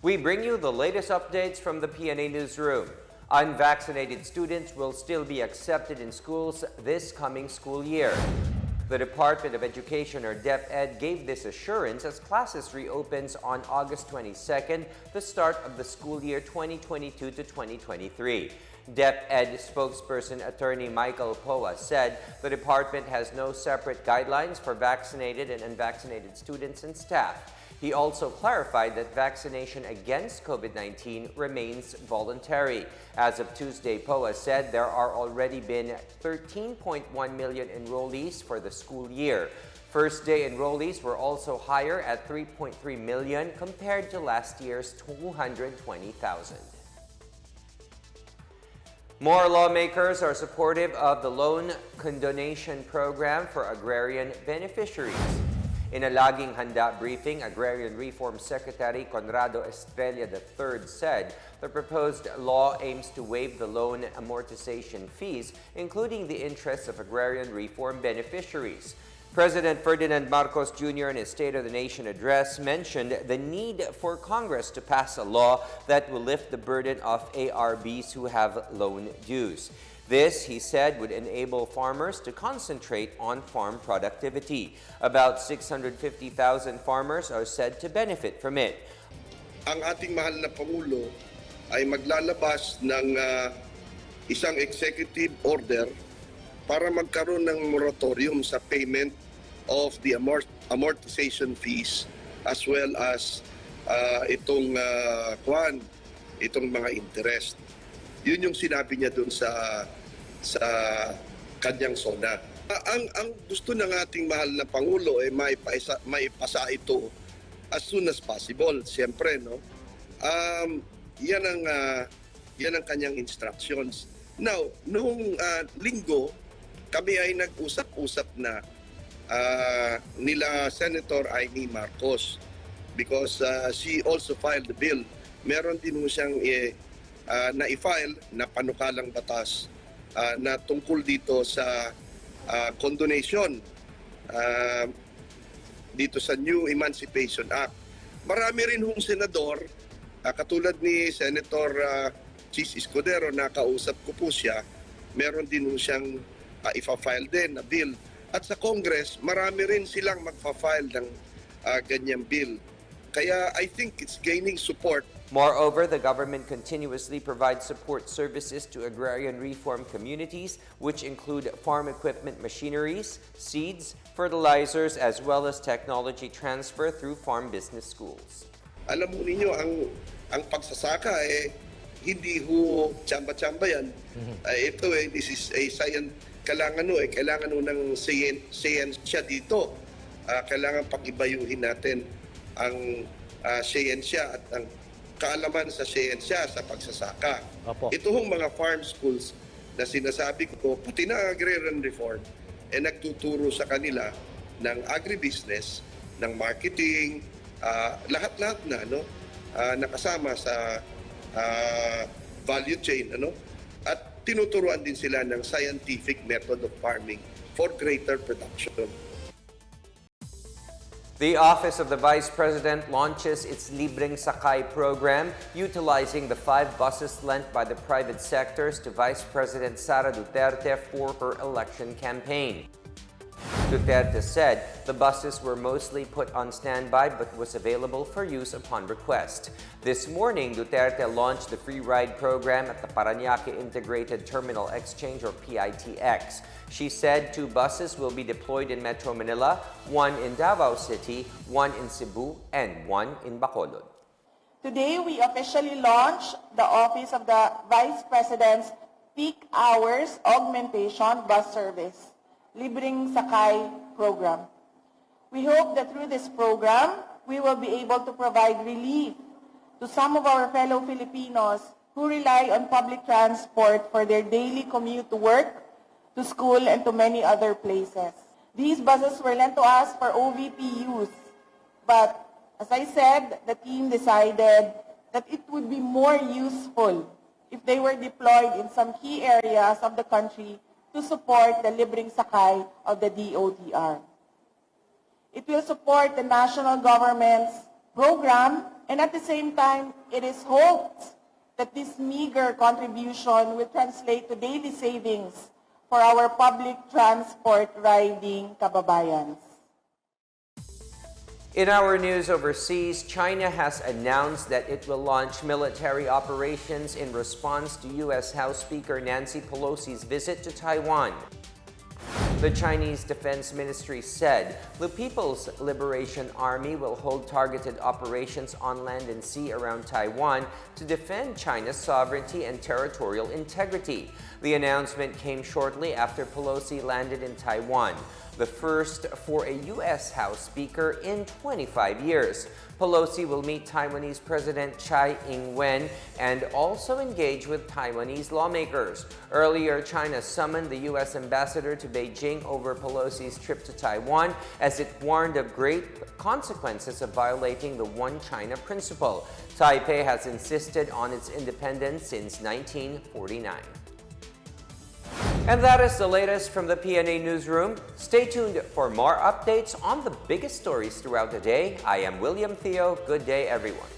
We bring you the latest updates from the Pna Newsroom. Unvaccinated students will still be accepted in schools this coming school year. The Department of Education, or DepEd, gave this assurance as classes reopens on August 22nd, the start of the school year 2022 to 2023. DepEd spokesperson Attorney Michael Poa said the department has no separate guidelines for vaccinated and unvaccinated students and staff. He also clarified that vaccination against COVID-19 remains voluntary. As of Tuesday, POA said there are already been 13.1 million enrollees for the school year. First-day enrollees were also higher at 3.3 million compared to last year's 220,000. More lawmakers are supportive of the loan condonation program for agrarian beneficiaries. In a laging handa briefing, Agrarian Reform Secretary Conrado Estrella III said the proposed law aims to waive the loan amortization fees, including the interests of agrarian reform beneficiaries. President Ferdinand Marcos Jr. in his State of the Nation address mentioned the need for Congress to pass a law that will lift the burden of ARBs who have loan dues. This, he said, would enable farmers to concentrate on farm productivity. About 650,000 farmers are said to benefit from it. Ang ating mahal na Pangulo ay maglalabas ng isang executive order para magkaroon ng moratorium sa payment of the amortization fees as well as itong mga interest. Yun yung sinabi niya doon sa kanyang SONA. Ang gusto ng ating mahal na Pangulo ay maipasa ito as soon as possible. Siyempre, no? Yan ang kanyang instructions. Now, noong linggo, kami ay nag-usap-usap na nila Senator Amy Marcos because she also filed the bill. Meron din mo siyang na-i-file na panukalang batas na tungkol dito sa condonation dito sa New Emancipation Act. Marami rin hong senador, katulad ni Senator Chis Escudero, na kausap ko po siya, meron din hong siyang ifa-file din na bill. At sa Congress, marami rin silang magfa-file ng ganyang bill. Kaya I think it's gaining support. Moreover, the government continuously provides support services to agrarian reform communities, which include farm equipment machineries, seeds, fertilizers, as well as technology transfer through farm business schools. Alam mo ninyo, ang pagsasaka hindi ho tsamba-tsamba yan. Ito this is a science. Kailangan ng siyensya dito. Kailangan pag-ibayuhin natin ang siyensya at ang kaalaman sa siyensya sa pagsasaka. Opo. Ito hong mga farm schools na sinasabi ko, pati na agrarian reform, nagtuturo sa kanila ng agribusiness, ng marketing, lahat-lahat na nakasama sa value chain. At tinuturuan din sila ng scientific method of farming for greater production. The Office of the Vice President launches its Libreng Sakay program, utilizing the 5 buses lent by the private sectors to Vice President Sara Duterte for her election campaign. Duterte said the buses were mostly put on standby but was available for use upon request. This morning, Duterte launched the free ride program at the Parañaque Integrated Terminal Exchange, or PITX. She said 2 buses will be deployed in Metro Manila, 1 in Davao City, 1 in Cebu, and 1 in Bacolod. Today, we officially launch the Office of the Vice President's Peak Hours Augmentation Bus Service, Libreng Sakay program. We hope that through this program, we will be able to provide relief to some of our fellow Filipinos who rely on public transport for their daily commute to work, to school, and to many other places. These buses were lent to us for OVP use, but as I said, the team decided that it would be more useful if they were deployed in some key areas of the country to support the Libreng Sakay of the DOTR. It will support the national government's program And at the same time, it is hoped that this meager contribution will translate to daily savings for our public transport riding kababayans. In our news overseas, China has announced that it will launch military operations in response to U.S. House Speaker Nancy Pelosi's visit to Taiwan. The Chinese Defense Ministry said the People's Liberation Army will hold targeted operations on land and sea around Taiwan to defend China's sovereignty and territorial integrity. The announcement came shortly after Pelosi landed in Taiwan, the first for a U.S. House Speaker in 25 years. Pelosi will meet Taiwanese President Tsai Ing-wen and also engage with Taiwanese lawmakers. Earlier, China summoned the U.S. ambassador to Beijing over Pelosi's trip to Taiwan as it warned of great consequences of violating the One China principle. Taipei has insisted on its independence since 1949. And that is the latest from the PNA Newsroom. Stay tuned for more updates on the biggest stories throughout the day. I am William Theo. Good day, everyone.